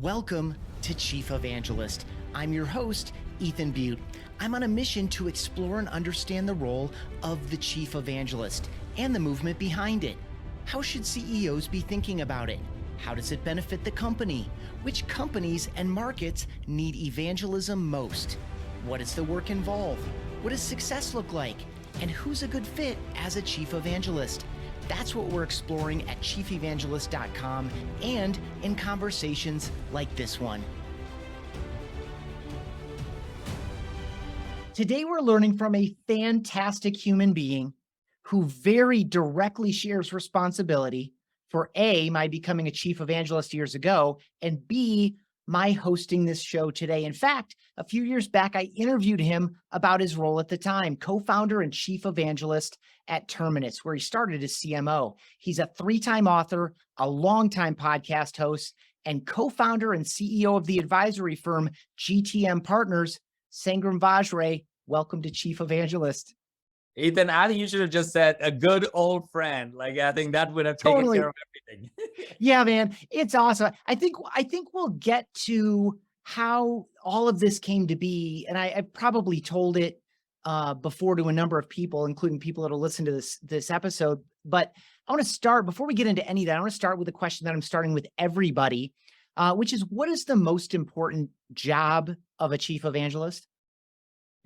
Welcome to Chief Evangelist. I'm your host, Ethan Beute. I'm on a mission to explore and understand the role of the Chief Evangelist and the movement behind it. How should CEOs be thinking about it? How does it benefit the company? Which companies and markets need evangelism most? What is the work involved? What does success look like? And who's a good fit as a Chief Evangelist? That's what we're exploring at chiefevangelist.com and in conversations like this one. Today, we're learning from a fantastic human being who very directly shares responsibility for A, my becoming a chief evangelist years ago, and B, my hosting this show today. In fact, a few years back, I interviewed him about his role at the time, co-founder and chief evangelist at Terminus, where he started as CMO. He's a three-time author, a longtime podcast host, and co-founder and CEO of the advisory firm GTM Partners. Sangram Vajre, welcome to Chief Evangelist. Ethan, I think you should have just said a good old friend. I think that would have taken care of everything. Yeah, man, it's awesome. I think we'll get to how all of this came to be, and I probably told it before to a number of people, including people that will listen to this episode. But I want to start, before we get into any of that, I want to start with a question that I'm starting with everybody, which is, what is the most important job of a chief evangelist?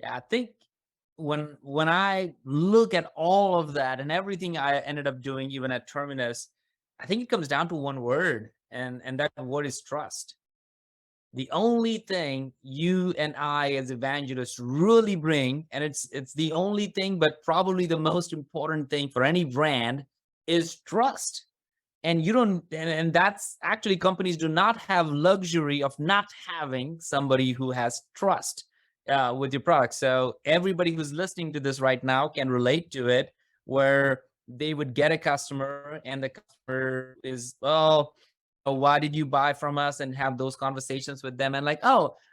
Yeah, I think when I look at all of that and everything I ended up doing, even at Terminus, I think it comes down to one word, and that word is trust. The only thing you and I as evangelists really bring, and it's the only thing, but probably the most important thing for any brand, is trust. And you don't, and that's actually, companies do not have luxury of not having somebody who has trust with your product. So everybody who's listening to this right now can relate to it, where they would get a customer and the customer is, why did you buy from us, and have those conversations with them, and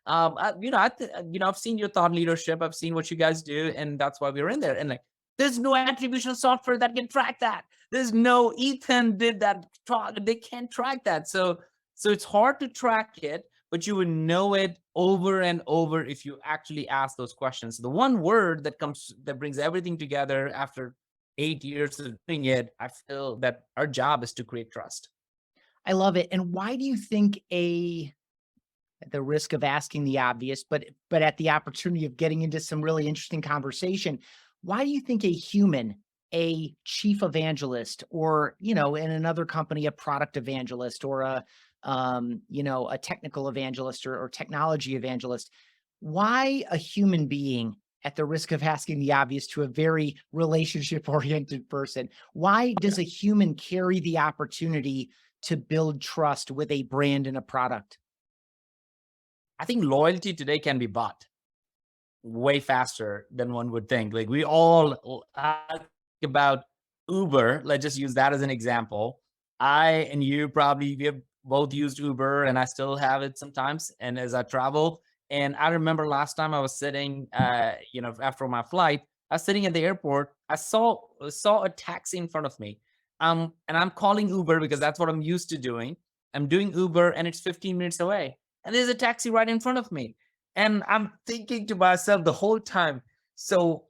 I've seen your thought leadership, I've seen what you guys do, and that's why we're in there. And there's no attribution software that can track that. There's no Ethan did that. They can't track that. So it's hard to track it, but you would know it over and over if you actually ask those questions. The one word that brings everything together after 8 years of doing it, I feel that our job is to create trust. I love it. And why do you think at the risk of asking the obvious, but at the opportunity of getting into some really interesting conversation, why do you think a human, a chief evangelist, or, in another company, a product evangelist, or a technical evangelist or technology evangelist, why a human being, at the risk of asking the obvious to a very relationship-oriented person, why does a human carry the opportunity to build trust with a brand and a product? I think loyalty today can be bought way faster than one would think. We all think about Uber. Let's just use that as an example. I and you we have both used Uber, and I still have it sometimes. And as I travel, and I remember last time I was sitting, after my flight, I was sitting at the airport. I saw a taxi in front of me. And I'm calling Uber because that's what I'm used to doing. I'm doing Uber, and it's 15 minutes away, and there's a taxi right in front of me. And I'm thinking to myself the whole time, so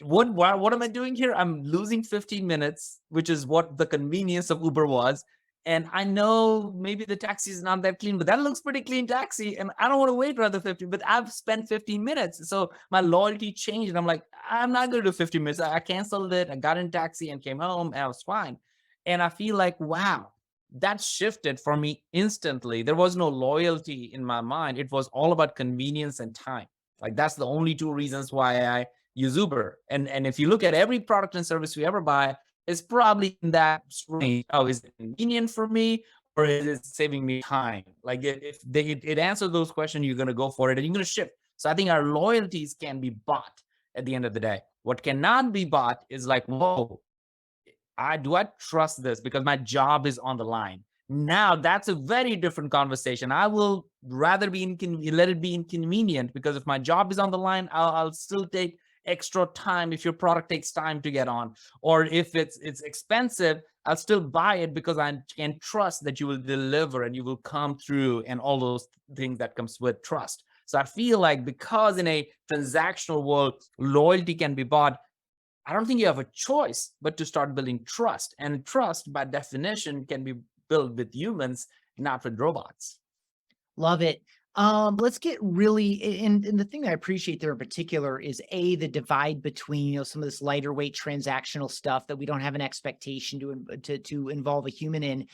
what am I doing here? I'm losing 15 minutes, which is what the convenience of Uber was. And I know maybe the taxi is not that clean, but that looks pretty clean taxi. And I don't want to wait another 15, but I've spent 15 minutes. So my loyalty changed. And I'm like, I'm not going to do 15 minutes. I canceled it. I got in taxi and came home, and I was fine. And I feel like, wow, that shifted for me instantly. There was no loyalty in my mind. It was all about convenience and time. That's the only two reasons why I use Uber. And if you look at every product and service we ever buy, it's probably in that range. Oh, is it convenient for me, or is it saving me time? If it answers those questions, you're going to go for it, and you're going to shift. So I think our loyalties can be bought at the end of the day. What cannot be bought is whoa, do I trust this because my job is on the line? Now that's a very different conversation. I will rather let it be inconvenient, because if my job is on the line, I'll still take extra time if your product takes time to get on, or if it's expensive, I'll still buy it because I can trust that you will deliver and you will come through and all those things that comes with trust. So I feel like because in a transactional world, loyalty can be bought, I don't think you have a choice but to start building trust. And trust, by definition, can be built with humans, not with robots. Love it. Let's get really, and the thing that I appreciate there in particular is the divide between, some of this lighter weight transactional stuff that we don't have an expectation to involve a human in,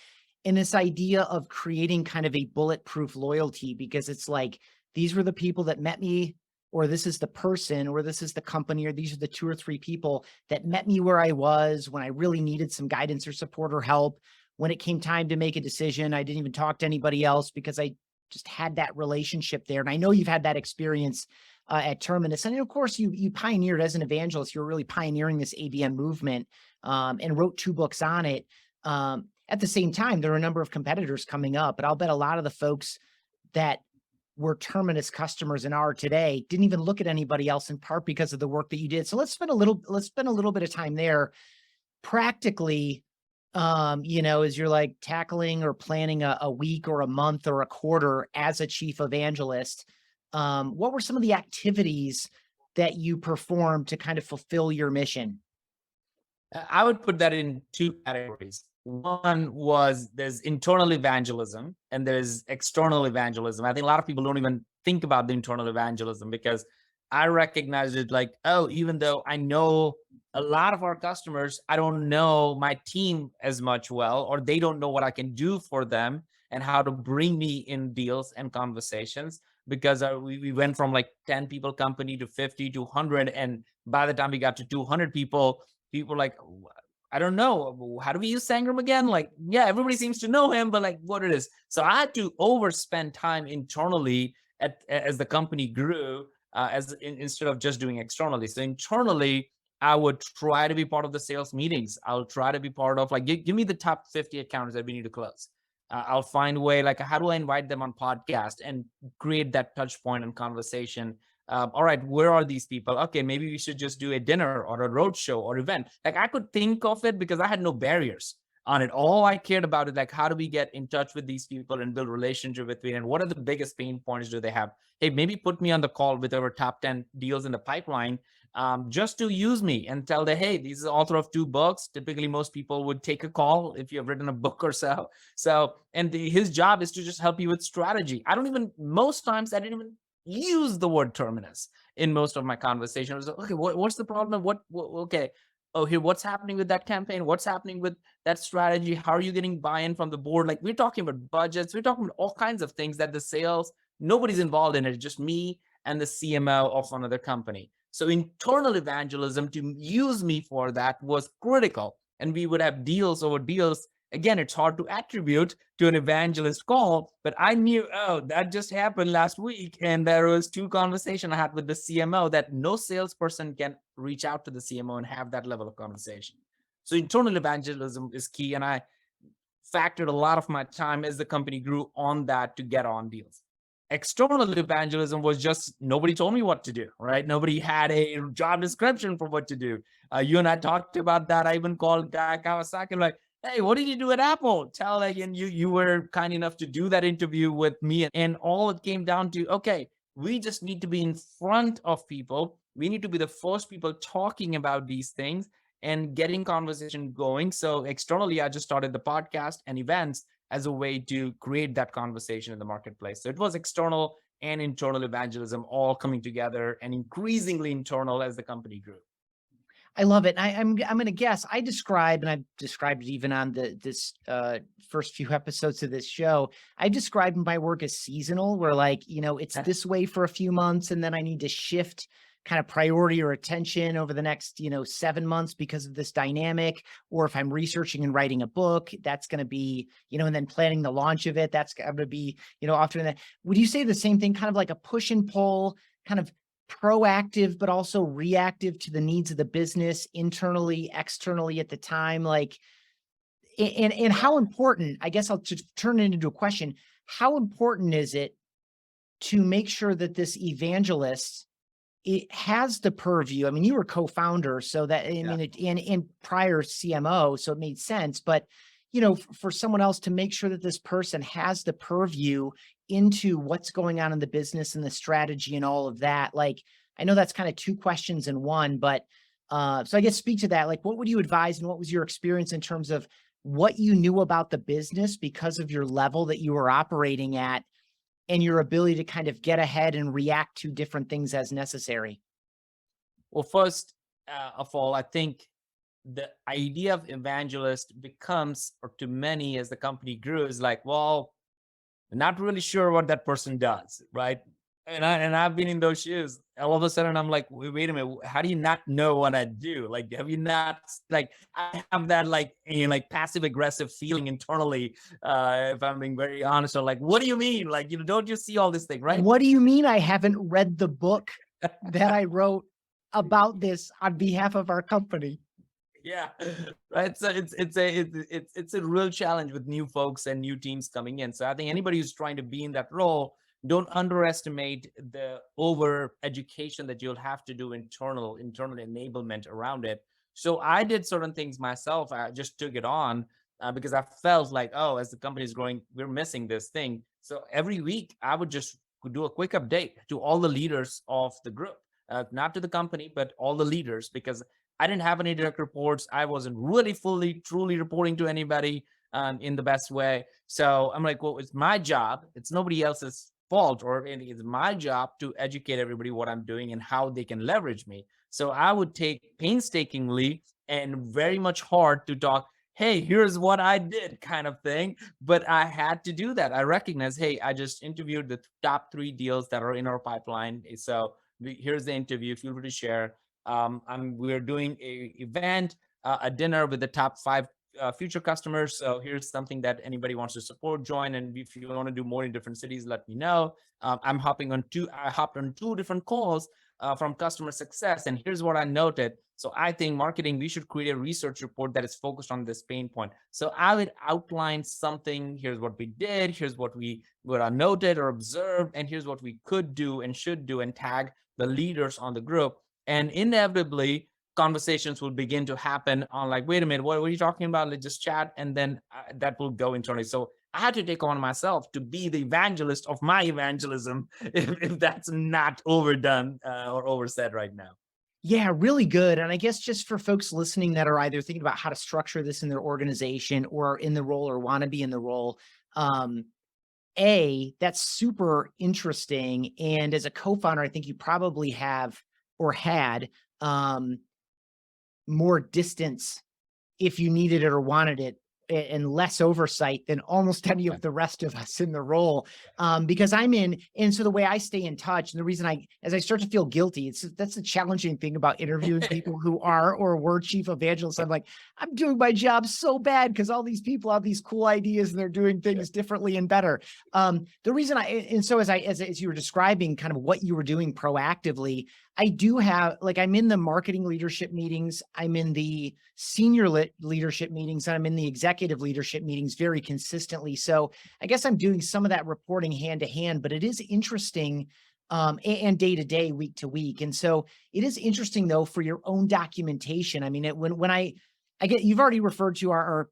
and this idea of creating kind of a bulletproof loyalty, because it's like, these were the people that met me, or this is the person, or this is the company, or these are the 2 or 3 people that met me where I was when I really needed some guidance or support or help. When it came time to make a decision, I didn't even talk to anybody else because I just had that relationship there. And I know you've had that experience at Terminus. And of course, you pioneered as an evangelist. You were really pioneering this ABM movement and wrote 2 books on it. At the same time, there are a number of competitors coming up, but I'll bet a lot of the folks that were Terminus customers and are today didn't even look at anybody else, in part because of the work that you did. So let's spend a little bit of time there. Practically, as you're like tackling or planning a week or a month or a quarter as a chief evangelist, what were some of the activities that you performed to kind of fulfill your mission? I would put that in 2 categories. One was there's internal evangelism and there's external evangelism. I think a lot of people don't even think about the internal evangelism because I recognize it like, oh, even though I know a lot of our customers, I don't know my team as much well, or they don't know what I can do for them and how to bring me in deals and conversations because we went from like 10 people company to 50 to 100. And by the time we got to 200 people were like, I don't know, how do we use Sangram again? Like, yeah, everybody seems to know him, but like what it is. So I had to overspend time internally as the company grew, instead of just doing externally. So internally, I would try to be part of the sales meetings. I'll try to be part of like, give me the top 50 accounts that we need to close. I'll find a way, like, how do I invite them on podcast and create that touch point and conversation? All right, where are these people? Okay, maybe we should just do a dinner or a road show or event. Like I could think of it because I had no barriers on it. All I cared about is like, how do we get in touch with these people and build relationship with them? And what are the biggest pain points do they have? Hey, maybe put me on the call with our top 10 deals in the pipeline, just to use me and tell them, hey, this is the author of 2 books. Typically, most people would take a call if you have written a book or so. And his job is to just help you with strategy. Most times I didn't even use the word terminus in most of my conversations. I was like, okay, what's the problem? Okay. Oh, here, what's happening with that campaign? What's happening with that strategy? How are you getting buy-in from the board? Like we're talking about budgets. We're talking about all kinds of things that the sales, nobody's involved in it. It's just me and the CMO of another company. So internal evangelism, to use me for that, was critical. And we would have deals over deals. Again, it's hard to attribute to an evangelist call, but I knew, oh, that just happened last week. And there was 2 conversations I had with the CMO that no salesperson can reach out to the CMO and have that level of conversation. So internal evangelism is key. And I factored a lot of my time as the company grew on that to get on deals. External evangelism was just nobody told me what to do, right? Nobody had a job description for what to do. You and I talked about that. I even called Guy Kawasaki, like, hey, what did you do at Apple? And you were kind enough to do that interview with me. And all it came down to, okay, we just need to be in front of people. We need to be the first people talking about these things and getting conversation going. So externally, I just started the podcast and events as a way to create that conversation in the marketplace. So it was external and internal evangelism all coming together, and increasingly internal as the company grew. I love it. I'm going to guess. I've described it even on this first few episodes of this show. I described my work as seasonal, where like, it's this way for a few months, and then I need to shift kind of priority or attention over the next, 7 months because of this dynamic. Or if I'm researching and writing a book, that's going to be, and then planning the launch of it, that's going to be, often that. Would you say the same thing, kind of like a push and pull, kind of proactive, but also reactive to the needs of the business internally, externally at the time? Like, and how important, I guess I'll just turn it into a question. How important is it to make sure that this evangelist it has the purview. I mean, you were co-founder, so that, I mean, and prior CMO, so it made sense. But, for someone else to make sure that this person has the purview into what's going on in the business and the strategy and all of that. Like, I know that's kind of two questions in one, but so I guess speak to that. Like, what would you advise, and what was your experience in terms of what you knew about the business because of your level that you were operating at, and your ability to kind of get ahead and react to different things as necessary? Well, first of all, I think the idea of evangelist becomes, or to many as the company grew, is like, well, not really sure what that person does, right? And I've been in those shoes. All of a sudden, I'm like, wait a minute, how do you not know what I do? Like, have you not, like, I have that like passive aggressive feeling internally, if I'm being very honest. Or like, what do you mean? Like, don't you see all this thing, right? What do you mean I haven't read the book that I wrote about this on behalf of our company? Yeah, right. So it's a real challenge with new folks and new teams coming in. So I think anybody who's trying to be in that role, don't underestimate the over education that you'll have to do internal enablement around it. So I did certain things myself. I just took it on because I felt like, oh, as the company is growing, we're missing this thing. So every week I would just do a quick update to all the leaders of the group, not to the company, but all the leaders, because I didn't have any direct reports. I wasn't really fully, truly reporting to anybody in the best way. So I'm like, well, it's my job. It's nobody else's fault or anything. It's my job to educate everybody what I'm doing and how they can leverage me. So I would take painstakingly and very much hard to talk, hey, here's what I did kind of thing. But I had to do that. I recognize, hey, I just interviewed the top 3 deals that are in our pipeline. So here's the interview. Feel free to share. We're doing a event, a dinner with the top 5 future customers. So here's something that anybody wants to support, join. And if you want to do more in different cities, let me know. I hopped on 2 different calls from customer success. And here's what I noted. So I think marketing, we should create a research report that is focused on this pain point. So I would outline something. Here's what we did. Here's what I noted or observed. And here's what we could do and should do, and tag the leaders on the group. And inevitably, conversations will begin to happen on like, wait a minute, what are you talking about? Let's just chat. And then that will go internally. So I had to take on myself to be the evangelist of my evangelism, if that's not overdone or oversaid right now. Yeah, really good. And I guess just for folks listening that are either thinking about how to structure this in their organization or in the role or want to be in the role, that's super interesting. And as a co-founder, I think you probably have or had more distance if you needed it or wanted it, and less oversight than almost any of the rest of us in the role. Because and so the way I stay in touch, and the reason as I start to feel guilty, that's the challenging thing about interviewing people who are or were chief evangelists. I'm like, I'm doing my job so bad because all these people have these cool ideas and they're doing things differently and better. The reason so as you were describing kind of what you were doing proactively, I do have, like, I'm in the marketing leadership meetings, I'm in the senior leadership meetings, and I'm in the executive leadership meetings very consistently. So I guess I'm doing some of that reporting hand to hand, but it is interesting, and day to day, week to week. And so it is interesting though, for your own documentation. I mean, when I get, you've already referred to our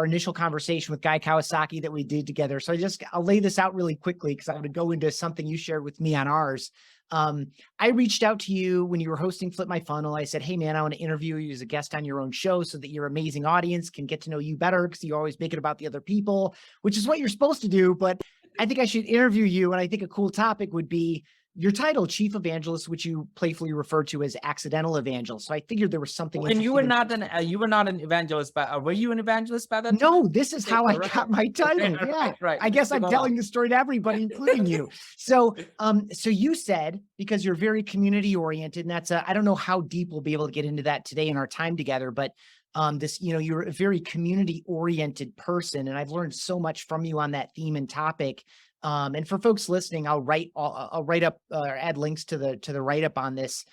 initial conversation with Guy Kawasaki that we did together. So I'll lay this out really quickly because I'm going to go into something you shared with me on ours. I reached out to you when you were hosting Flip My Funnel. I said, hey man, I want to interview you as a guest on your own show so that your amazing audience can get to know you better, because you always make it about the other people, which is what you're supposed to do. But I think I should interview you. And I think a cool topic would be your title, Chief Evangelist, which you playfully referred to as Accidental Evangelist. So I figured there was something. And you were not an evangelist, were you an evangelist by that time? No, this is how I got my title. Yeah, right. I guess I'm telling the story to everybody, including you. So, so you said, because you're very community oriented, and that's I don't know how deep we'll be able to get into that today in our time together, but you're a very community oriented person, and I've learned so much from you on that theme and topic. And for folks listening, I'll write up or add links to the write up on this,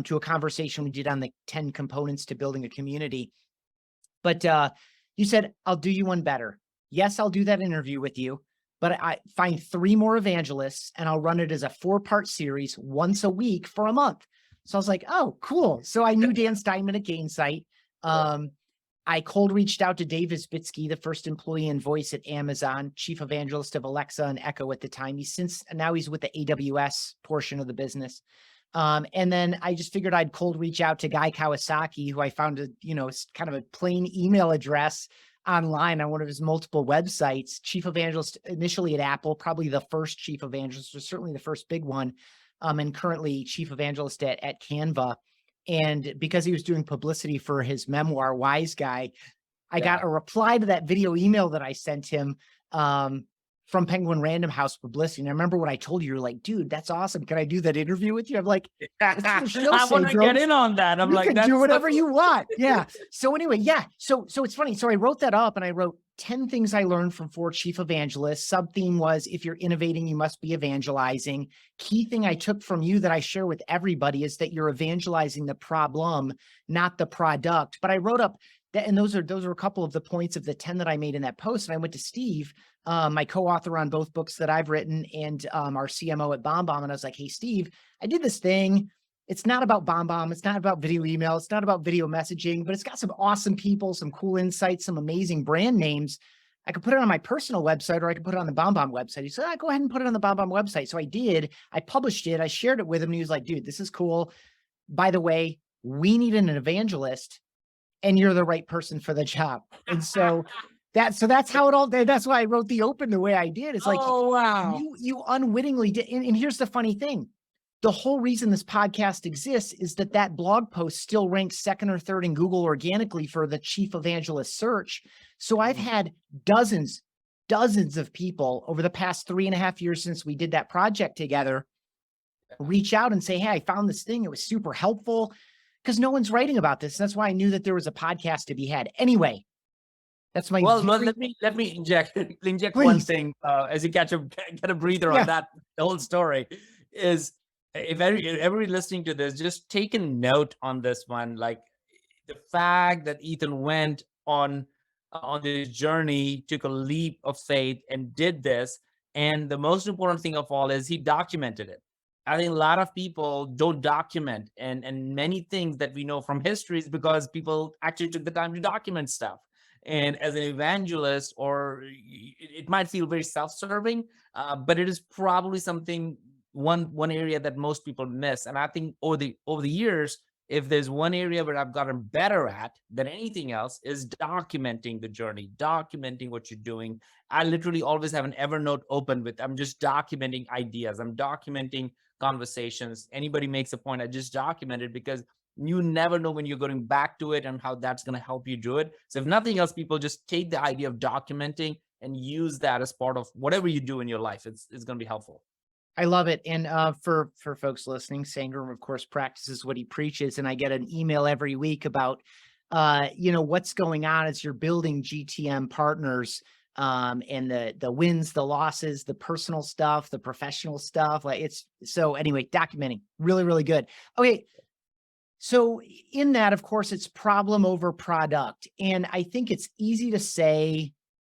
to a conversation we did on the 10 components to building a community. But you said, I'll do you one better. Yes, I'll do that interview with you. but I find 3 more evangelists and I'll run it as a 4-part series once a week for a month. So I was like, oh, cool. So I knew Dan Steinman at Gainsight. I cold reached out to Dave Isbitsky, the first employee in voice at Amazon, chief evangelist of Alexa and Echo at the time. Now he's with the AWS portion of the business. And then I just figured I'd cold reach out to Guy Kawasaki, who I found kind of a plain email address online on one of his multiple websites. Chief evangelist initially at Apple, probably the first chief evangelist, or certainly the first big one, and currently chief evangelist at Canva. And because he was doing publicity for his memoir, Wise Guy, I got a reply to that video email that I sent him from Penguin Random House Publicity. And I remember what I told you. You're like, dude, that's awesome. Can I do that interview with you? I'm like, I want to get in on that. I'm like, do whatever you want. Yeah. So anyway, yeah. So it's funny. So I wrote that up and I wrote 10 things I learned from 4 chief evangelists. Sub-theme was, if you're innovating, you must be evangelizing. Key thing I took from you that I share with everybody is that you're evangelizing the problem, not the product. But I wrote up that, and those are a couple of the points of the 10 that I made in that post. And I went to Steve, my co-author on both books that I've written, and our CMO at BombBomb. And I was like, hey, Steve, I did this thing. It's not about BombBomb. It's not about video email. It's not about video messaging, but it's got some awesome people, some cool insights, some amazing brand names. I could put it on my personal website, or I could put it on the BombBomb website. He said, go ahead and put it on the BombBomb website. So I did. I published it. I shared it with him. And he was like, dude, this is cool. By the way, we need an evangelist, and you're the right person for the job. And so that's how it all did. That's why I wrote the open the way I did. It's like, oh, wow. You unwittingly did. And here's the funny thing. The whole reason this podcast exists is that blog post still ranks 2nd or 3rd in Google organically for the chief evangelist search. So I've had dozens of people over the past 3.5 years since we did that project together reach out and say, hey, I found this thing. It was super helpful, because no one's writing about this. That's why I knew that there was a podcast to be had. Anyway, that's my let me inject one thing as you get a breather on that whole story. Is if everybody listening to this, just take a note on this one. Like, the fact that Ethan went on this journey, took a leap of faith and did this. And the most important thing of all is he documented it. I think a lot of people don't document, and many things that we know from history is because people actually took the time to document stuff. And as an evangelist, or it might feel very self-serving, but it is probably something, one area that most people miss. And I think over the years, if there's one area where I've gotten better at than anything else, is documenting the journey, documenting what you're doing. I literally always have an Evernote open I'm just documenting ideas. I'm documenting conversations. Anybody makes a point, I just document it, because you never know when you're going back to it and how that's going to help you do it. So if nothing else, people just take the idea of documenting and use that as part of whatever you do in your life. It's going to be helpful. I love it. And for folks listening, Sangram, of course, practices what he preaches. And I get an email every week about, what's going on as you're building GTM Partners, and the wins, the losses, the personal stuff, the professional stuff. So anyway, documenting, really, really good. Okay. So in that, of course, it's problem over product. And I think it's easy to say,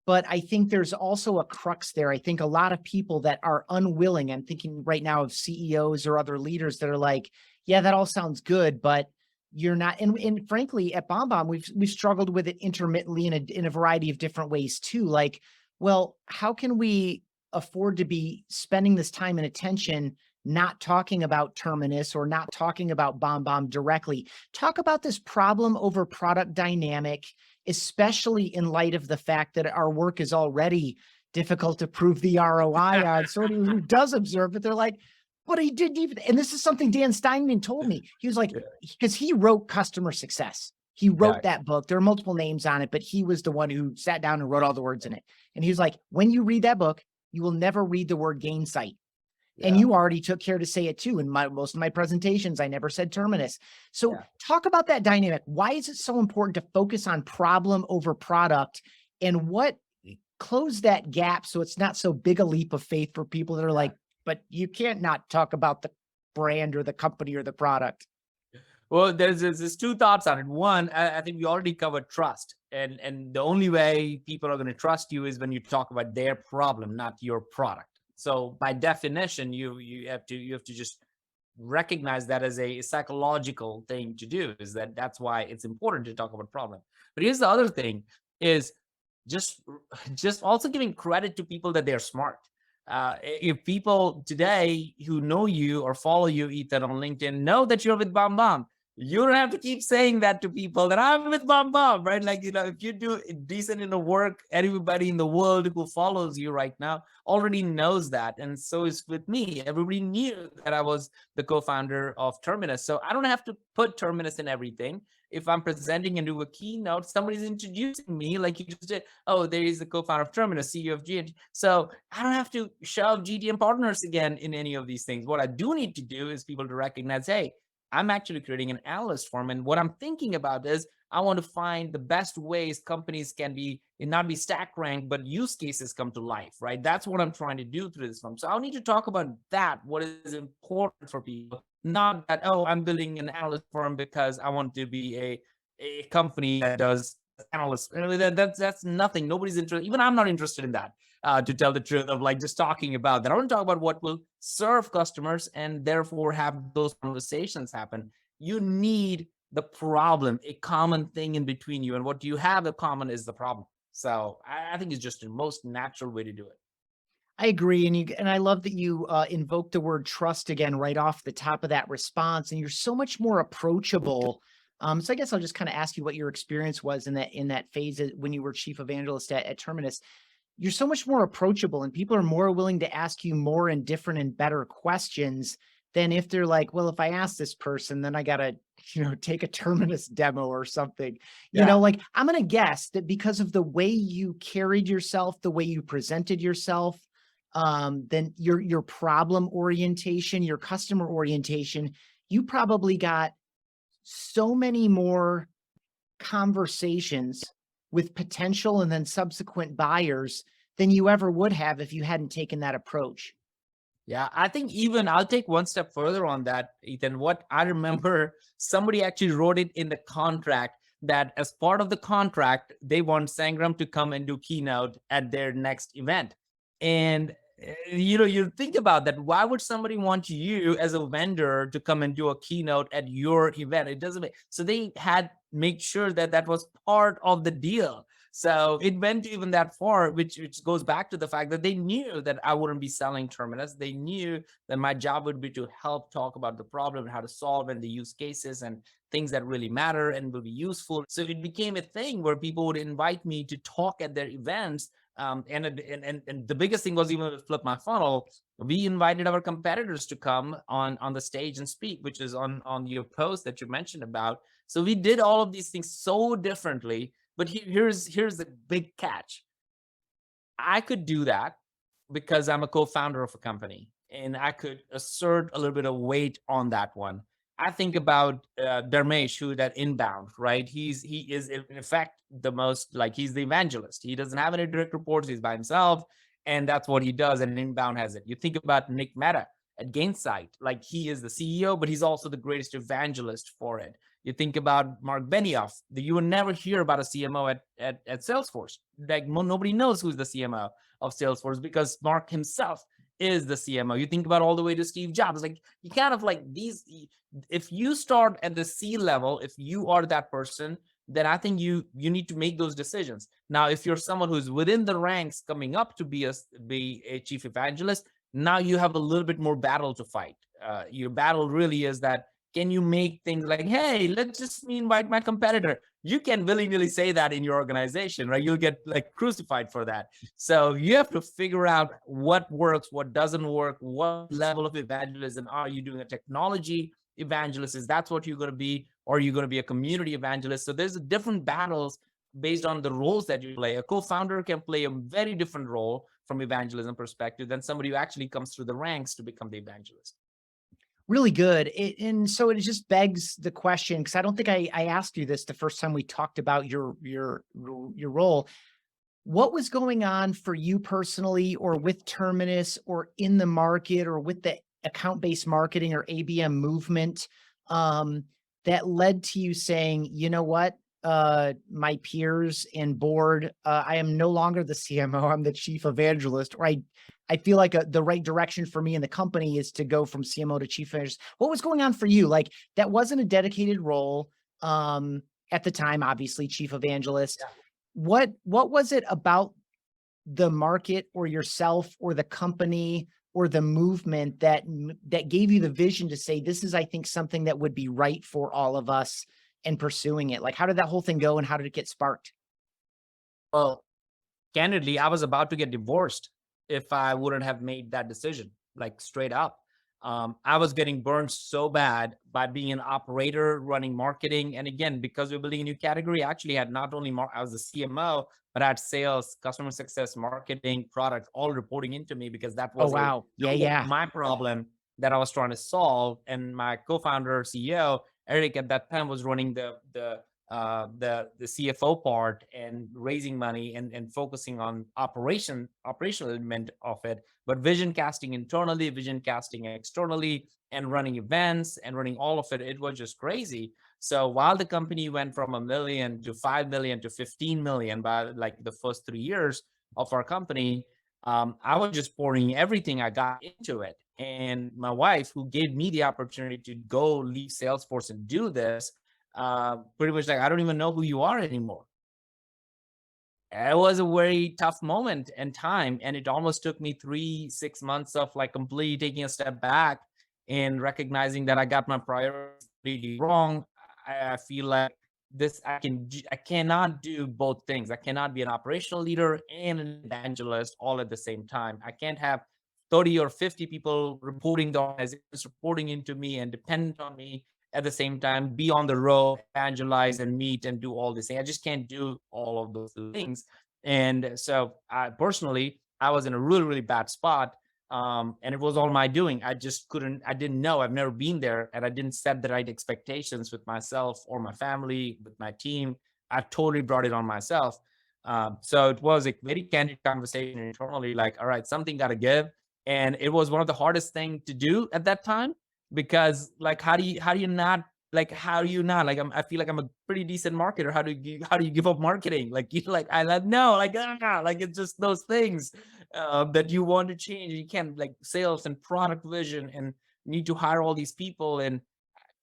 but I think there's also a crux there. I think a lot of people that are unwilling, I'm thinking right now of CEOs or other leaders that are like, yeah, that all sounds good, but you're not. And frankly, at BombBomb, we've struggled with it intermittently in a variety of different ways too. Like, well, how can we afford to be spending this time and attention not talking about Terminus or not talking about BombBomb directly? Talk about this problem over product dynamic, especially in light of the fact that our work is already difficult to prove the ROI on. So anyone who does observe it, they're like, but he didn't even, and this is something Dan Steinman told me. He was like, because he wrote Customer Success. He wrote that book. There are multiple names on it, but he was the one who sat down and wrote all the words in it. And he was like, when you read that book, you will never read the word Gainsight. And you already took care to say it too. In most of my presentations, I never said Terminus. So talk about that dynamic. Why is it so important to focus on problem over product, and what close that gap so it's not so big a leap of faith for people that are like, but you can't not talk about the brand or the company or the product? Well, there's two thoughts on it. One, I think we already covered trust, and the only way people are going to trust you is when you talk about their problem, not your product. So by definition, you have to just recognize that as a psychological thing to do. Is that's why it's important to talk about problem. But here's the other thing: is just just also giving credit to people that they're smart. If people today who know you or follow you, Ethan, on LinkedIn, know that you're with BombBomb, you don't have to keep saying that to people that I'm with BombBomb, right? Like, if you do decent in the work, everybody in the world who follows you right now already knows that. And so is with me. Everybody knew that I was the co-founder of Terminus. So I don't have to put Terminus in everything. If I'm presenting and do a keynote, somebody's introducing me like you just did. Oh, there is the co-founder of Terminus, CEO of GTM. So I don't have to shove GTM Partners again in any of these things. What I do need to do is people to recognize, hey, I'm actually creating an analyst firm. And what I'm thinking about is I want to find the best ways companies can be, and not be stack ranked, but use cases come to life, right? That's what I'm trying to do through this firm. So I'll need to talk about that, what is important for people, not that, oh, I'm building an analyst firm because I want to be a company that does analysts. That's nothing. Nobody's interested. Even I'm not interested in that. To tell the truth, of like just talking about that. I want to talk about what will serve customers and therefore have those conversations happen. You need the problem, a common thing in between you, and what you have in common is the problem. So I think it's just the most natural way to do it. I agree, and I love that you invoked the word trust again right off the top of that response, and you're so much more approachable. So I guess I'll just kind of ask you what your experience was in that phase when you were chief evangelist at Terminus. You're so much more approachable, and people are more willing to ask you more and different and better questions than if they're like, well, if I ask this person, then I gotta, take a Terminus demo or something. Yeah. Like, I'm gonna guess that because of the way you carried yourself, the way you presented yourself, then your problem orientation, your customer orientation, you probably got so many more conversations with potential and then subsequent buyers than you ever would have if you hadn't taken that approach. Yeah, I think even I'll take one step further on that, Ethan. What I remember, somebody actually wrote it in the contract that as part of the contract, they want Sangram to come and do keynote at their next event. And you think about that. Why would somebody want you as a vendor to come and do a keynote at your event? It doesn't make so they had make sure that that was part of the deal. So it went even that far, which goes back to the fact that they knew that I wouldn't be selling Terminus. They knew that my job would be to help talk about the problem and how to solve and the use cases and things that really matter and will be useful. So it became a thing where people would invite me to talk at their events. And the biggest thing was, even to flip my funnel, we invited our competitors to come on the stage and speak, which is on your post that you mentioned about. So we did all of these things so differently. But here's the big catch. I could do that because I'm a co-founder of a company, and I could assert a little bit of weight on that one. I think about Dharmesh, who that inbound, right? He is in effect the most, like, he's the evangelist. He doesn't have any direct reports. He's by himself, and that's what he does. And inbound has it. You think about Nick Mehta at Gainsight, like he is the CEO, but he's also the greatest evangelist for it. You think about Mark Benioff. You would never hear about a CMO at Salesforce. Like nobody knows who's the CMO of Salesforce because Mark himself is the CMO. You think about all the way to Steve Jobs. Like you kind of like these. If you start at the C level, if you are that person, then I think you need to make those decisions. Now, if you're someone who's within the ranks coming up to be a chief evangelist, now you have a little bit more battle to fight. Your battle really is that, can you make things like, hey, let's just invite my competitor? You can willy-nilly say that in your organization, right? You'll get like crucified for that. So you have to figure out what works, what doesn't work, what level of evangelism are you doing? A technology evangelist, is that's what you're going to be, or you're going to be a community evangelist? So there's different battles based on the roles that you play. A co-founder can play a very different role from evangelism perspective than somebody who actually comes through the ranks to become the evangelist. Really good. And so it just begs the question, because I don't think I asked you this the first time we talked about your role. What was going on for you personally, or with Terminus, or in the market, or with the account-based marketing or ABM movement, that led to you saying, you know what, my peers and board, I am no longer the CMO, I'm the chief evangelist, or I feel like the right direction for me in the company is to go from CMO to chief evangelist. What was going on for you? Like, that wasn't a dedicated role at the time, obviously, chief evangelist. Yeah. What was it about the market or yourself or the company or the movement that gave you the vision to say, this is, I think, something that would be right for all of us, and pursuing it? Like, how did that whole thing go and how did it get sparked? Well, candidly, I was about to get divorced if I wouldn't have made that decision, like straight up. I was getting burned so bad by being an operator, running marketing. And again, because we're building a new category, I actually had not only I was a CMO, but I had sales, customer success, marketing, product, all reporting into me because that Oh, was wow. Yeah, yeah. my problem that I was trying to solve. And my co-founder, CEO, Eric, at that time was running the CFO part and raising money and focusing on operational element of it, but vision casting internally, vision casting externally, and running events and running all of it. It was just crazy. So while the company went from $1 million to 5 million to 15 million by like the first 3 years of our company, I was just pouring everything I got into it. And my wife, who gave me the opportunity to go leave Salesforce and do this, pretty much like, I don't even know who you are anymore. It was a very tough moment and time. And it almost took me 6 months of like completely taking a step back and recognizing that I got my priorities completely wrong. I feel like I cannot do both things. I cannot be an operational leader and an evangelist all at the same time. I can't have 30 or 50 people reporting the organizations reporting into me and dependent on me at the same time, be on the road, evangelize and meet and do all this thing. I just can't do all of those things. And so I personally, I was in a really, really bad spot. And it was all my doing. I didn't know, I've never been there, and I didn't set the right expectations with myself or my family, with my team. I totally brought it on myself. So it was a very candid conversation internally, like, all right, something got to give. And it was one of the hardest thing to do at that time, because like, how do you not, like, I feel like I'm a pretty decent marketer. How do you give up marketing? Like, you like, I like, no, like it's just those things that you want to change. You can't, like, sales and product vision and need to hire all these people. And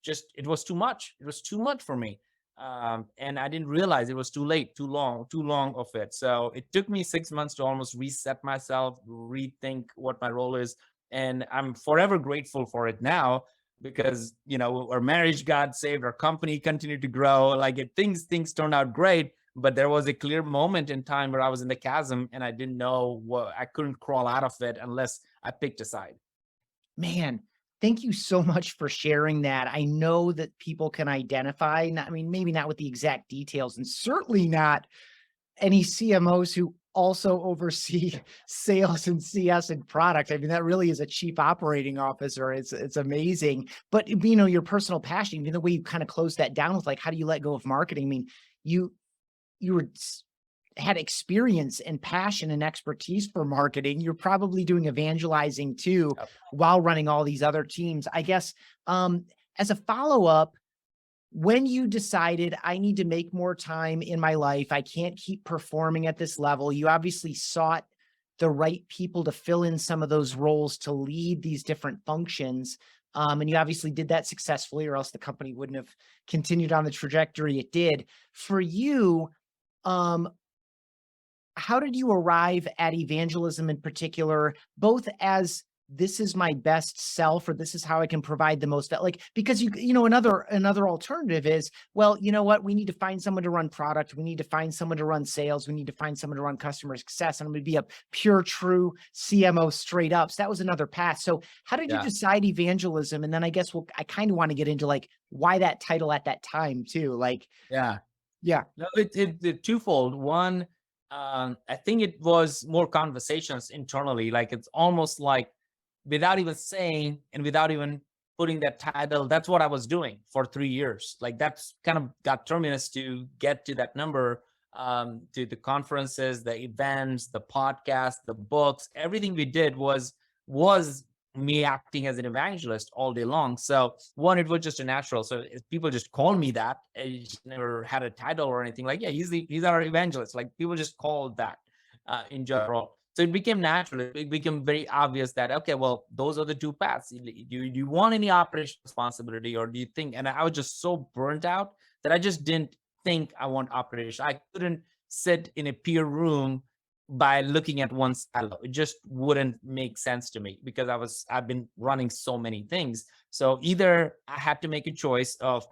just, it was too much. It was too much for me. And I didn't realize it was too late, too long of it. So it took me 6 months to almost reset myself, rethink what my role is. And I'm forever grateful for it now, because, our marriage got saved, our company continued to grow. Like, things turned out great. But there was a clear moment in time where I was in the chasm and I didn't know what, I couldn't crawl out of it unless I picked a side. Man, thank you so much for sharing that. I know that people can identify, I mean, maybe not with the exact details, and certainly not any CMOs who also oversee sales and CS and product. I mean, that really is a chief operating officer. It's amazing. But your personal passion, even the way you kind of close that down with, like, how do you let go of marketing? I mean, you had experience and passion and expertise for marketing. You're probably doing evangelizing too, Yep. while running all these other teams. I guess, as a follow-up, when you decided, I need to make more time in my life, I can't keep performing at this level, you obviously sought the right people to fill in some of those roles, to lead these different functions. And you obviously did that successfully, or else the company wouldn't have continued on the trajectory it did. For you, um, how did you arrive at evangelism in particular, both as, this is my best self, or this is how I can provide the most, like, because another alternative is, well, you know what, we need to find someone to run product, we need to find someone to run sales, we need to find someone to run customer success, and I'm going to be a pure true CMO straight up. So that was another path. So how did you Yeah. decide evangelism? And then I guess, I kind of want to get into, like, why that title at that time too. Like, Yeah. yeah. No, it twofold. One, I think it was more conversations internally. Like, it's almost like, without even saying and without even putting that title, that's what I was doing for 3 years. Like, that's kind of got Terminus to get to that number, to the conferences, the events, the podcast, the books, everything we did was me acting as an evangelist all day long. So one, it was just a natural. So if people just call me that. I just never had a title or anything. Like, yeah, he's our evangelist. Like people just called that in general. So it became natural. It became very obvious that, okay, well, those are the two paths. Do you want any operational responsibility, or do you think? And I was just so burnt out that I just didn't think I want operation. I couldn't sit in a peer room by looking at one silo. It just wouldn't make sense to me because I've been running so many things. So either I had to make a choice of,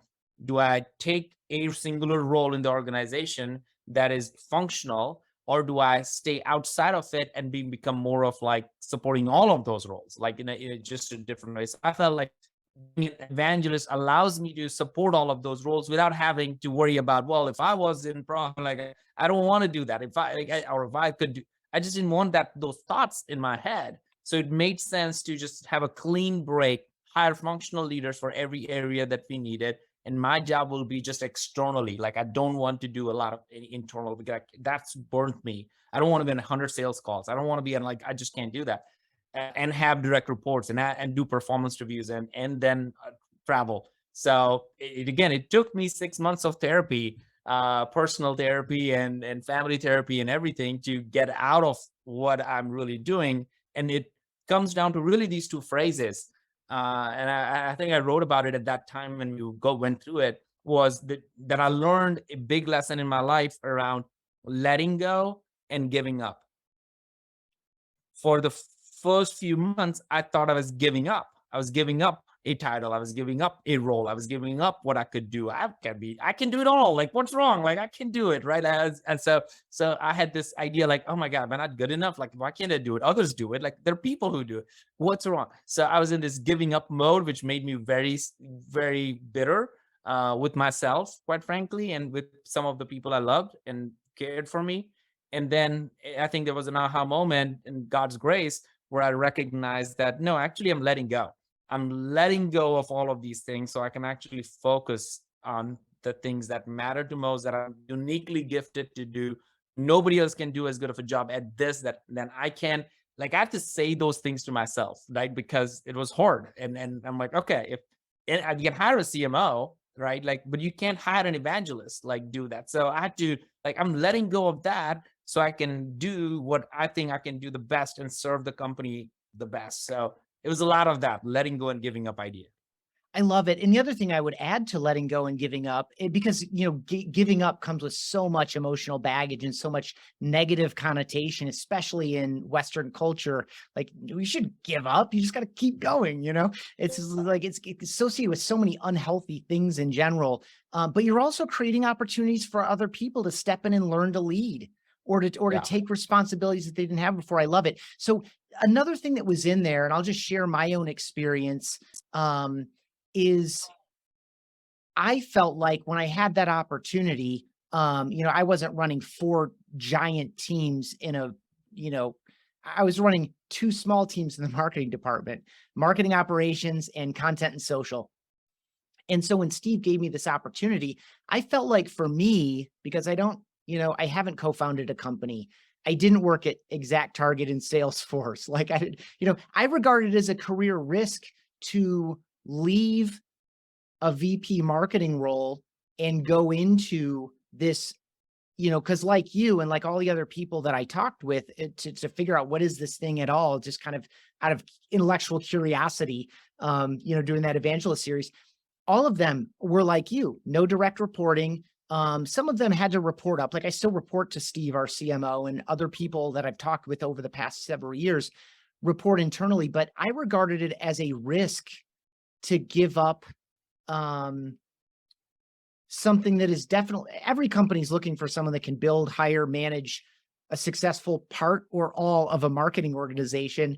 do I take a singular role in the organization that is functional, or do I stay outside of it and become more of like supporting all of those roles, like in just a different way. So I felt like being an evangelist allows me to support all of those roles without having to worry about, well, if I was in like I don't want to do that. If I could do, I just didn't want those thoughts in my head. So it made sense to just have a clean break, hire functional leaders for every area that we needed. And my job will be just externally. Like I don't want to do a lot of internal, because that's burnt me. I don't want to be in 100 sales calls. I don't want to be in, like, I just can't do that. And have direct reports and do performance reviews and then travel. So it took me 6 months of therapy, personal therapy and family therapy and everything to get out of what I'm really doing. And it comes down to really these two phrases. And I think I wrote about it at that time when you went through it, was that I learned a big lesson in my life around letting go and giving up. For the first few months, I thought I was giving up. I was giving up a title. I was giving up a role. I was giving up what I could do. I can do it all. Like, what's wrong? Like, I can do it, right? And so I had this idea, like, oh my God, am I not good enough? Like, why can't I do it? Others do it. Like, there are people who do it. What's wrong? So I was in this giving up mode, which made me very, very bitter with myself, quite frankly, and with some of the people I loved and cared for me. And then I think there was an aha moment in God's grace where I recognized that, no, actually, I'm letting go. I'm letting go of all of these things so I can actually focus on the things that matter to most, that I'm uniquely gifted to do. Nobody else can do as good of a job at this than I can. Like, I have to say those things to myself, right? Because it was hard. And I'm like, okay, if you can hire a CMO, right? Like, but you can't hire an evangelist, like, do that. So I had to, like, I'm letting go of that so I can do what I think I can do the best and serve the company the best. So it was a lot of that letting go and giving up idea. I love it. And the other thing I would add to letting go and giving up, because, giving up comes with so much emotional baggage and so much negative connotation, especially in Western culture. Like, we should give up. You just got to keep going. It's like, it's associated with so many unhealthy things in general. But you're also creating opportunities for other people to step in and learn to lead, or to take responsibilities that they didn't have before. I love it. So another thing that was in there, and I'll just share my own experience, is I felt like when I had that opportunity, I wasn't running 4 giant teams I was running 2 small teams in the marketing department, marketing operations and content and social. And so when Steve gave me this opportunity, I felt like, for me, because I haven't co-founded a company. I didn't work at ExactTarget in Salesforce. Like, I regard it as a career risk to leave a VP marketing role and go into this, because like you and like all the other people that I talked with, to figure out what is this thing at all, just kind of out of intellectual curiosity, doing that evangelist series, all of them were like you, no direct reporting. Some of them had to report up. Like, I still report to Steve, our CMO, and other people that I've talked with over the past several years report internally, but I regarded it as a risk to give up something that is definitely, every company is looking for someone that can build, hire, manage a successful part or all of a marketing organization.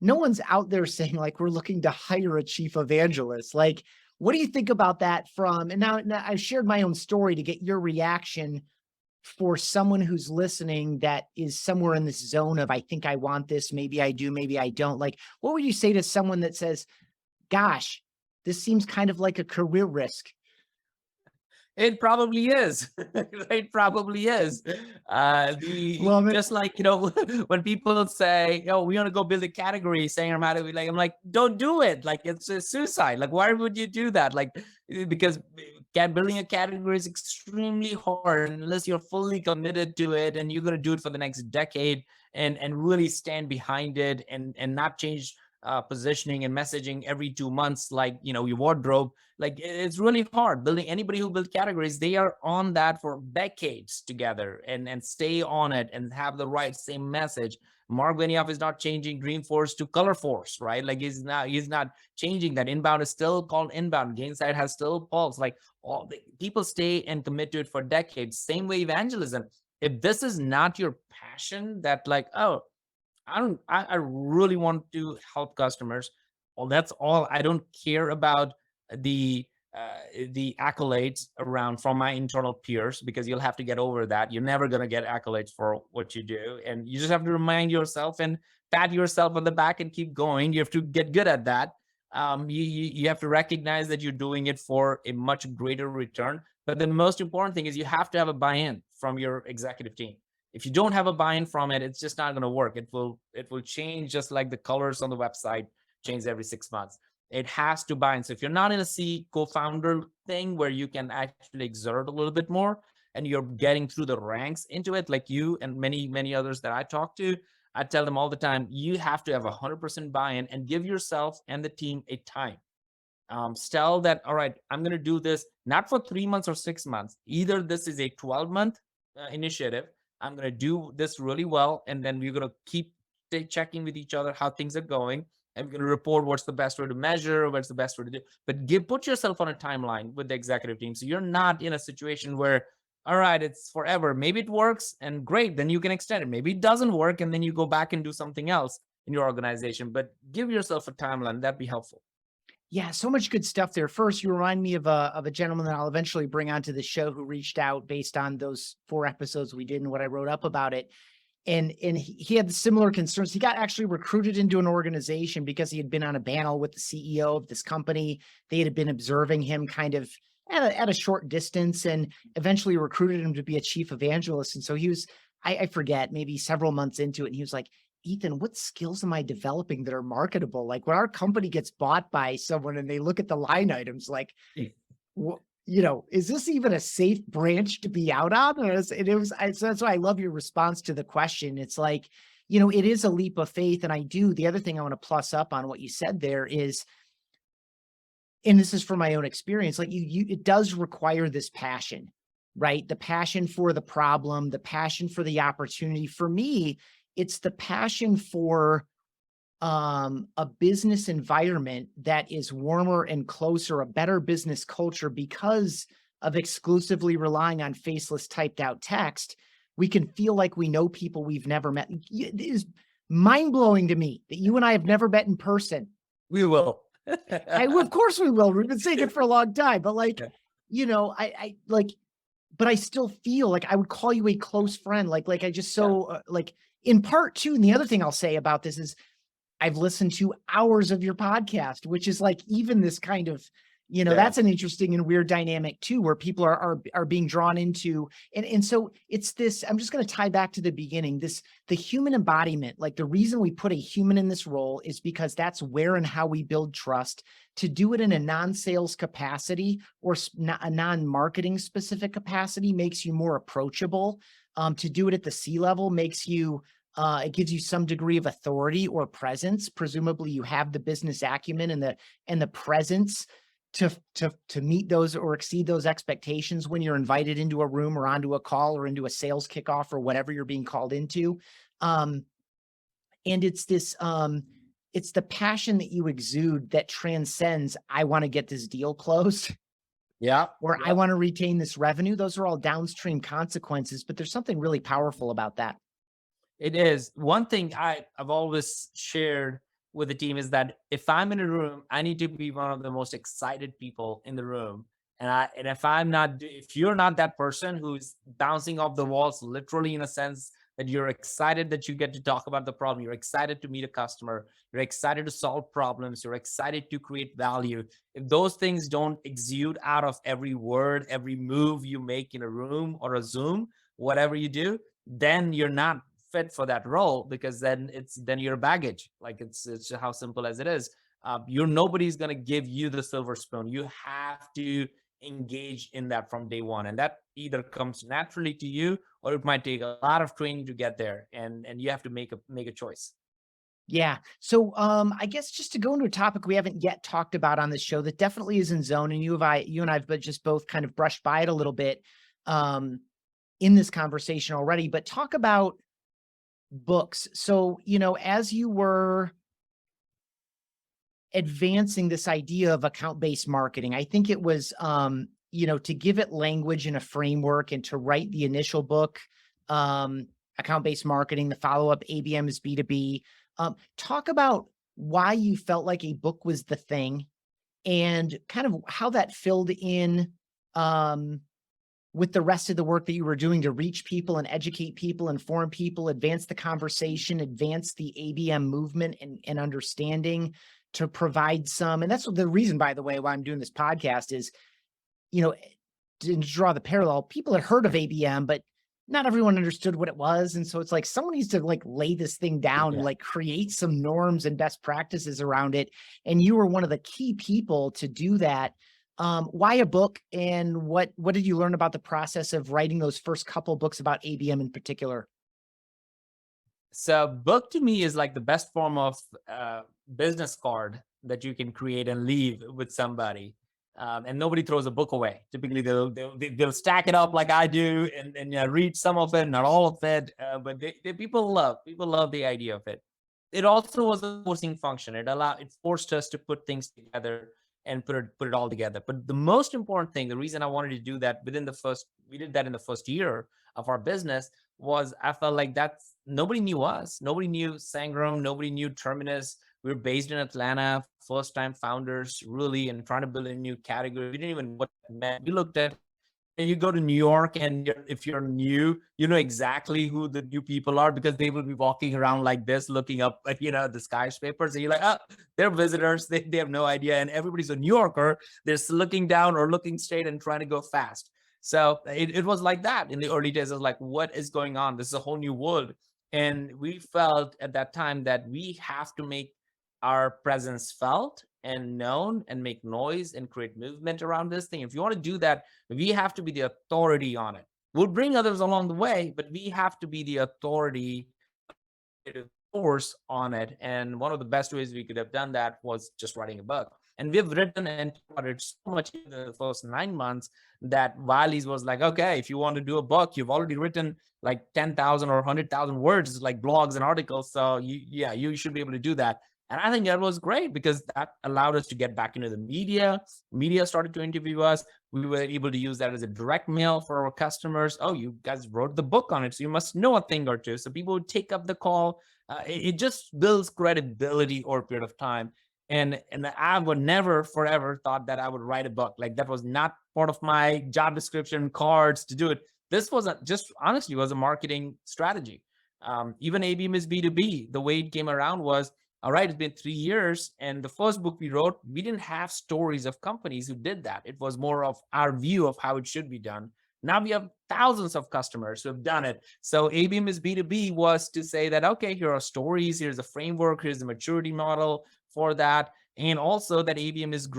No one's out there saying, like, we're looking to hire a chief evangelist. Like, what do you think about that and now I've shared my own story to get your reaction for someone who's listening that is somewhere in this zone of, I think I want this, maybe I do, maybe I don't. Like, what would you say to someone that says, gosh, this seems kind of like a career risk? It probably is. It probably is. Love it. Just like, when people say, "Oh, we want to go build a category," saying I'm like, don't do it. Like, it's a suicide. Like, why would you do that? Like, because building a category is extremely hard unless you're fully committed to it and you're gonna do it for the next decade and really stand behind it and not change positioning and messaging every 2 months, like your wardrobe. Like, it's really hard building. Anybody who build categories, they are on that for decades together and stay on it and have the right same message. Mark Benioff is not changing Dreamforce to Color Force, right? Like, he's not changing that. Inbound is still called inbound. Gainsight has still pulse. Like, all the people stay and commit to it for decades. Same way evangelism. If this is not your passion, that like, oh, I really want to help customers. Well, that's all. I don't care about the the accolades around from my internal peers, because you'll have to get over that. You're never going to get accolades for what you do. And you just have to remind yourself and pat yourself on the back and keep going. You have to get good at that. You have to recognize that you're doing it for a much greater return. But the most important thing is you have to have a buy-in from your executive team. If you don't have a buy-in from it, it's just not going to work. It will change, just like the colors on the website change every 6 months. It has to buy in. So if you're not in a C co-founder thing where you can actually exert a little bit more and you're getting through the ranks into it, like you and many, many others that I talk to, I tell them all the time, you have to have 100% buy-in and give yourself and the team a time. Tell that, all right, I'm going to do this not for 3 months or 6 months. Either this is a 12-month initiative. I'm going to do this really well. And then we're going to keep checking with each other how things are going. And we're going to report what's the best way to measure, what's the best way to do. But put yourself on a timeline with the executive team. So you're not in a situation where, all right, it's forever. Maybe it works and great. Then you can extend it. Maybe it doesn't work. And then you go back and do something else in your organization. But give yourself a timeline. That'd be helpful. Yeah, so much good stuff there. First, you remind me of a gentleman that I'll eventually bring onto the show who reached out based on those 4 episodes we did and what I wrote up about it. And he had similar concerns. He got actually recruited into an organization because he had been on a panel with the CEO of this company. They had been observing him kind of at a short distance and eventually recruited him to be a chief evangelist. And so he was, I forget, maybe several months into it. And he was like, Ethan, what skills am I developing that are marketable? Like when our company gets bought by someone and they look at the line items, like, is this even a safe branch to be out on? So that's why I love your response to the question. It's like, it is a leap of faith. And the other thing I want to plus up on what you said there is, and this is from my own experience, like it does require this passion, right? The passion for the problem, the passion for the opportunity. For me, it's the passion for a business environment that is warmer and closer, a better business culture because of exclusively relying on faceless typed out text. We can feel like we know people we've never met. It is mind-blowing to me that you and I have never met in person. We will. Of course we will. We've been saying it for a long time, but but I still feel like I would call you a close friend. In part too. And the other thing I'll say about this is I've listened to hours of your podcast, which is like even this kind of, that's an interesting and weird dynamic too, where people are being drawn into. And so it's this, I'm just going to tie back to the beginning, the human embodiment. Like the reason we put a human in this role is because that's where and how we build trust. To do it in a non-sales capacity or a non-marketing specific capacity makes you more approachable. To do it at the C-level makes you, it gives you some degree of authority or presence. Presumably you have the business acumen and the presence to meet those or exceed those expectations when you're invited into a room or onto a call or into a sales kickoff or whatever you're being called into. And it's this, it's the passion that you exude that transcends, I want to get this deal closed. Or I want to retain this revenue. Those are all downstream consequences, but there's something really powerful about that. It is. One thing I've always shared with the team is that if I'm in a room, I need to be one of the most excited people in the room. And if you're not that person who's bouncing off the walls, literally in a sense, that you're excited that you get to talk about the problem. You're excited to meet a customer. You're excited to solve problems. You're excited to create value. If those things don't exude out of every word, every move you make in a room or a Zoom, whatever you do, then you're not fit for that role, because then you're baggage. Like it's how simple as it is. You're Nobody's going to give you the silver spoon. You have to engage in that from day one, and that either comes naturally to you, or it might take a lot of training to get there, and you have to make a choice. Yeah. So I guess just to go into a topic we haven't yet talked about on this show that definitely is in zone, and you and I've but just both kind of brushed by it a little bit um in this conversation already, but talk about books. So, as you were advancing this idea of account-based marketing, I think it was to give it language and a framework and to write the initial book, account-based marketing, the follow-up ABM is B2B. Talk about why you felt like a book was the thing and kind of how that filled in with the rest of the work that you were doing to reach people and educate people, inform people, advance the conversation, advance the ABM movement and understanding, to provide some. And that's the reason, by the way, why I'm doing this podcast is, to draw the parallel. People had heard of ABM, but not everyone understood what it was. And so it's like someone needs to like lay this thing down and like create some norms and best practices around it. And you were one of the key people to do that. Why a book, and what did you learn about the process of writing those first couple books about ABM in particular? So book to me is like the best form of business card that you can create and leave with somebody. And nobody throws a book away. Typically, they'll stack it up like I do, and read some of it, not all of it. But people love the idea of it. It also was a forcing function. It forced us to put things together and put it all together. But the most important thing, the reason I wanted to do that we did that in the first year of our business, was I felt like nobody knew us. Nobody knew Sangram. Nobody knew Terminus. We were based in Atlanta, first time founders, really, and trying to build a new category. We didn't even know what that meant. We looked at, and you go to New York, and if you're new, you know exactly who the new people are, because they will be walking around like this, looking up at, the skyscrapers. And you're like, oh, they're visitors. They have no idea. And everybody's a New Yorker. They're just looking down or looking straight and trying to go fast. So it was like that in the early days. I was like, what is going on? This is a whole new world. And we felt at that time that we have to make our presence felt and known and make noise and create movement around this thing. If you want to do that, we have to be the authority on it. We'll bring others along the way, but we have to be the authority force on it. And one of the best ways we could have done that was just writing a book. And we've written and taught it so much in the first 9 months that Wiley's was like, okay, if you want to do a book, you've already written like 10,000 or 100,000 words, like blogs and articles. So you should be able to do that. And I think that was great, because that allowed us to get back into the media. Media started to interview us. We were able to use that as a direct mail for our customers. Oh, you guys wrote the book on it, so you must know a thing or two. So people would take up the call. It just builds credibility over a period of time. And I would never forever thought that I would write a book. Like, that was not part of my job description cards to do it. This was just honestly was a marketing strategy. Even ABM is B2B. The way it came around was, all right, it's been 3 years, and the first book we wrote, we didn't have stories of companies who did that. It was more of our view of how it should be done. Now we have thousands of customers who have done it. So ABM is B2B was to say that, okay, here are stories, here's a framework, here's the maturity model for that. And also that ABM is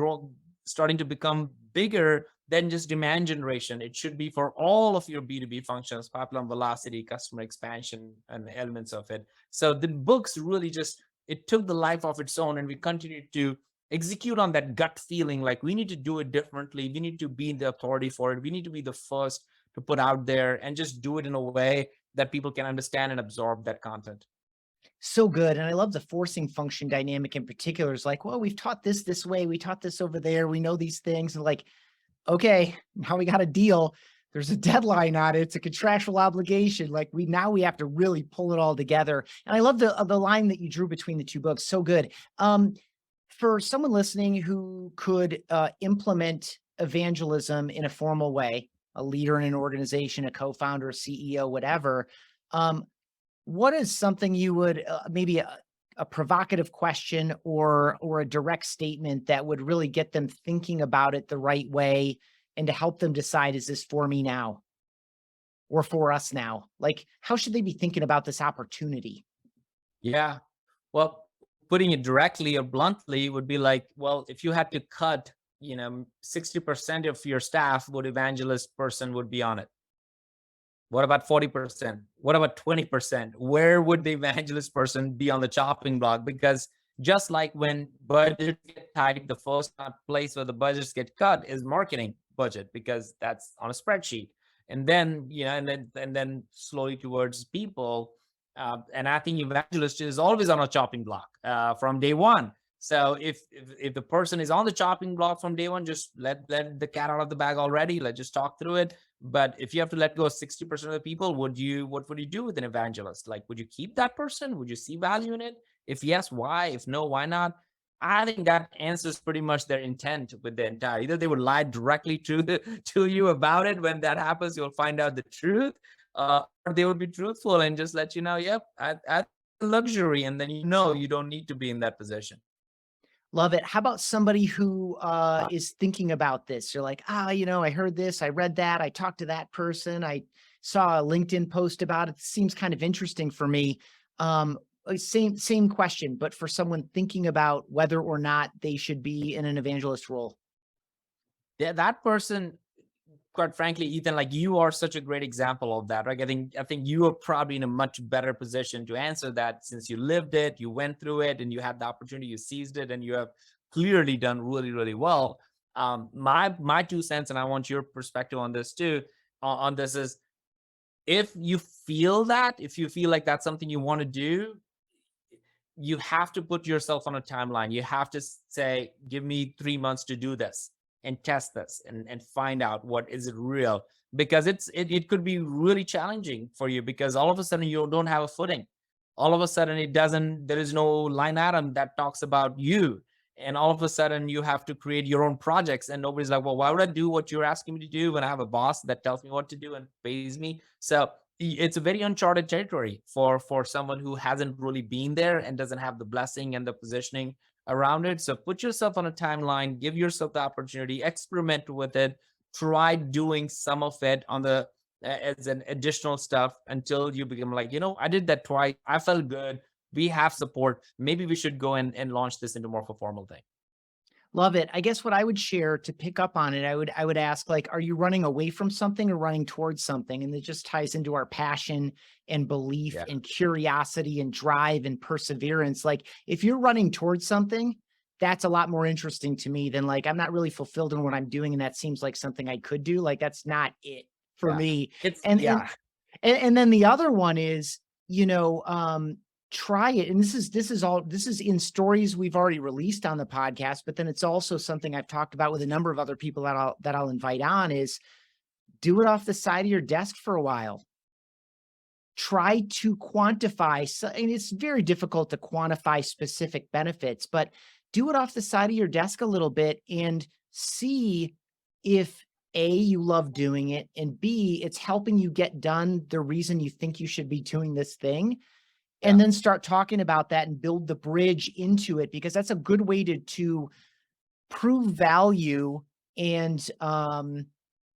starting to become bigger than just demand generation. It should be for all of your B2B functions, pipeline velocity, customer expansion, and elements of it. So the books really it took the life of its own, and we continued to execute on that gut feeling, like we need to do it differently. We need to be the authority for it. We need to be the first to put out there and just do it in a way that people can understand and absorb that content. So good. And I love the forcing function dynamic in particular. It's like, well, we've taught this way, we taught this over there, we know these things. And like, okay, now we got a deal. There's a deadline on it. It's a contractual obligation. Like we have to really pull it all together. And I love the line that you drew between the two books. So good. For someone listening who could implement evangelism in a formal way, a leader in an organization, a co-founder, a CEO, whatever, what is something you would maybe a provocative question or a direct statement that would really get them thinking about it the right way and to help them decide, is this for me now or for us now? Like, how should they be thinking about this opportunity? Yeah. Well, putting it directly or bluntly would be like, well, if you had to cut, 60% of your staff, what evangelist person would be on it? What about 40%? What about 20%? Where would the evangelist person be on the chopping block? Because just like when budgets get tight, the first place where the budgets get cut is marketing budget, because that's on a spreadsheet. And then, and then slowly towards people. And I think evangelist is always on a chopping block from day one. So if the person is on the chopping block from day one, just let the cat out of the bag already. Let's just talk through it. But if you have to let go of 60% of the people, what would you do with an evangelist? Like, would you keep that person? Would you see value in it? If yes, why? If no, why not? I think that answers pretty much their intent with the entire. Either they would lie directly to you about it. When that happens, you'll find out the truth, or they would be truthful and just let you know, yep, I luxury, and then you don't need to be in that position. Love it. How about somebody who is thinking about this? You're like, I heard this, I read that, I talked to that person, I saw a LinkedIn post about it. Seems kind of interesting for me. Same question, but for someone thinking about whether or not they should be in an evangelist role. Yeah, that person, quite frankly, Ethan, like, you are such a great example of that, right? I think you are probably in a much better position to answer that, since you lived it, you went through it, and you had the opportunity, you seized it, and you have clearly done really, really well. My 2 cents, and I want your perspective on this too. On this is, if you feel like that's something you want to do, you have to put yourself on a timeline. You have to say, give me 3 months to do this and test this and find out what is it real. Because it could be really challenging for you, because all of a sudden you don't have a footing. All of a sudden there is no line item that talks about you. And all of a sudden you have to create your own projects, and nobody's like, well, why would I do what you're asking me to do when I have a boss that tells me what to do and pays me? So it's a very uncharted territory for someone who hasn't really been there and doesn't have the blessing and the positioning around it. So put yourself on a timeline, give yourself the opportunity, experiment with it, try doing some of it on the as an additional stuff, until you become like, I did that twice, I felt good, we have support, maybe we should go and launch this into more of a formal thing. Love it. I guess what I would share to pick up on it, I would ask, like, are you running away from something or running towards something? And it just ties into our passion and belief Yeah. and curiosity and drive and perseverance. Like, if you're running towards something, that's a lot more interesting to me than, like, I'm not really fulfilled in what I'm doing and that seems like something I could do. Like, that's not it for Yeah. me. It's And and yeah. and then the other one is, try it. And this is in stories we've already released on the podcast, but then it's also something I've talked about with a number of other people that I'll invite on, is do it off the side of your desk for a while. Try to quantify, and it's very difficult to quantify specific benefits, but do it off the side of your desk a little bit and see if A, you love doing it, and B, it's helping you get done the reason you think you should be doing this thing. And Yeah. then start talking about that and build the bridge into it, because that's a good way to prove value. And,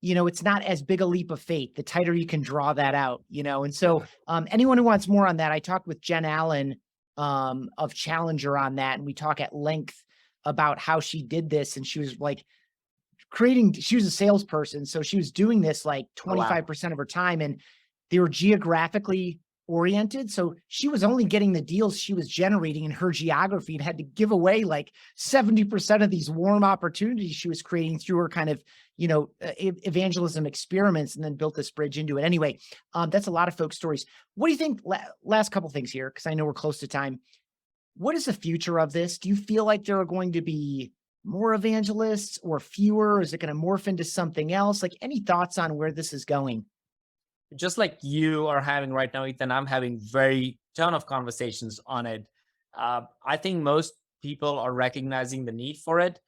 it's not as big a leap of faith, the tighter you can draw that out, And so, Yeah. anyone who wants more on that, I talked with Jen Allen, of Challenger on that. And we talk at length about how she did this. And she was like she was a salesperson. So she was doing this like Oh, wow. 25% of her time, and they were geographically oriented. So she was only getting the deals she was generating in her geography and had to give away like 70% of these warm opportunities she was creating through her kind of, evangelism experiments, and then built this bridge into it. Anyway, that's a lot of folks' stories. What do you think? Last couple things here, because I know we're close to time. What is the future of this? Do you feel like there are going to be more evangelists or fewer? Is it going to morph into something else? Like, any thoughts on where this is going? Just like you are having right now, Ethan, I'm having very ton of conversations on it. I think most people are recognizing the need for it.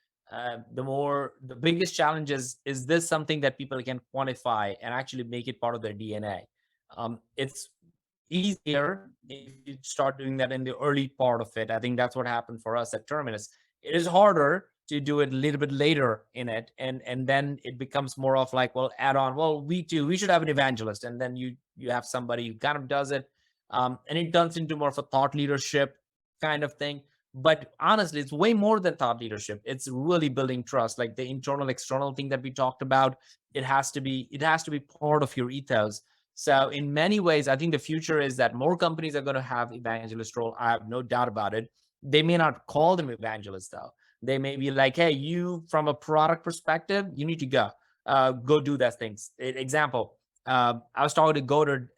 The biggest challenge is this something that people can quantify and actually make it part of their DNA? It's easier if you start doing that in the early part of it. I think that's what happened for us at Terminus. It is harder to do it a little bit later in it, and then it becomes more of like, well, add on, well, we should have an evangelist, and then you have somebody who kind of does it, and it turns into more of a thought leadership kind of thing. But honestly, it's way more than thought leadership. It's really building trust, like the internal external thing that we talked about. It has to be part of your ethos. So in many ways, I think the future is that more companies are going to have evangelist role. I have no doubt about it. They may not call them evangelists though. They may be like, hey, you, from a product perspective, you need to go do those things. Example, I was talking to Goddard,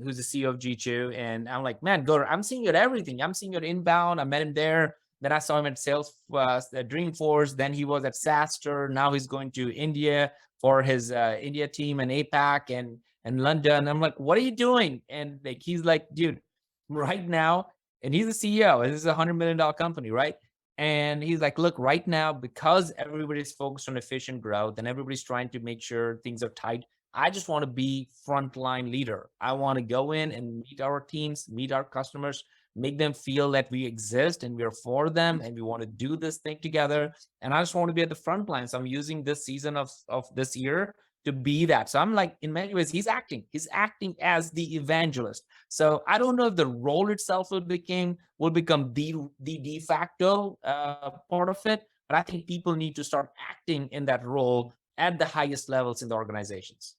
who's the CEO of G2, and I'm like, man, Goddard, I'm seeing you at everything. I'm seeing you at Inbound. I met him there. Then I saw him at Dreamforce. Then he was at SaaStr. Now he's going to India for his India team and APAC and London. I'm like, what are you doing? And like, he's like, dude, right now, and he's the CEO. This is $100 million company, right? And he's like, look, right now, because everybody's focused on efficient growth and everybody's trying to make sure things are tight, I just want to be frontline leader. I want to go in and meet our teams, meet our customers, make them feel that we exist and we're for them and we want to do this thing together. And I just want to be at the front line. So I'm using this season of this year to be that. So I'm like, in many ways, he's acting as the evangelist. So I don't know if the role itself will become the de facto part of it, but I think people need to start acting in that role at the highest levels in the organizations.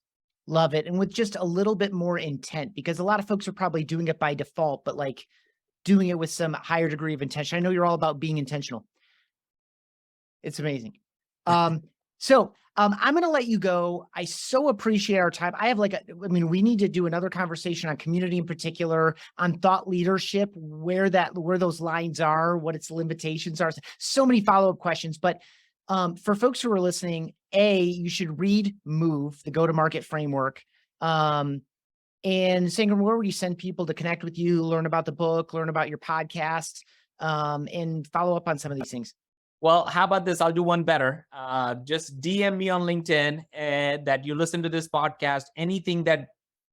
Love it. And with just a little bit more intent, because a lot of folks are probably doing it by default, but like doing it with some higher degree of intention. I know you're all about being intentional. It's amazing. So I'm going to let you go. I so appreciate our time. I have we need to do another conversation on community in particular, on thought leadership, where those lines are, what its limitations are. So many follow-up questions, but for folks who are listening, you should read Move, the go-to-market framework. And Sangram, where would you send people to connect with you, learn about the book, learn about your podcast, and follow up on some of these things? Well, how about this? I'll do one better. Just DM me on LinkedIn that you listen to this podcast, anything that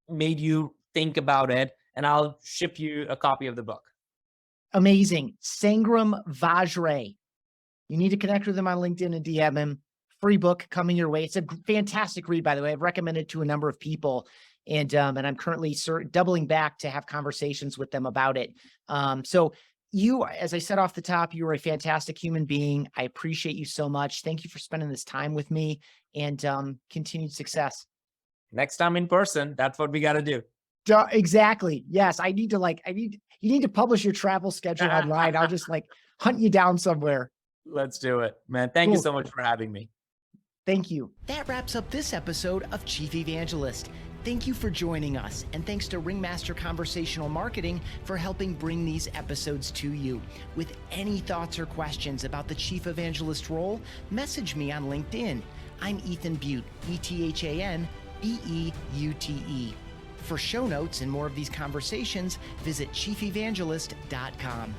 made you think about it, and I'll ship you a copy of the book. Amazing. Sangram Vajre. You need to connect with him on LinkedIn and DM him. Free book coming your way. It's a fantastic read, by the way. I've recommended it to a number of people, and I'm currently doubling back to have conversations with them about it. So you, as I said off the top, you are a fantastic human being. I appreciate you so much. Thank you for spending this time with me, and continued success. Next time in person, that's what we got to do. Exactly. Yes. You need to publish your travel schedule online. I'll just hunt you down somewhere. Let's do it, man. Thank you so much for having me. Thank you. That wraps up this episode of Chief Evangelist. Thank you for joining us, and thanks to Ringmaster Conversational Marketing for helping bring these episodes to you. With any thoughts or questions about the Chief Evangelist role, message me on LinkedIn. I'm Ethan Beute, ETHAN BEUTE. For show notes and more of these conversations, visit chiefevangelist.com.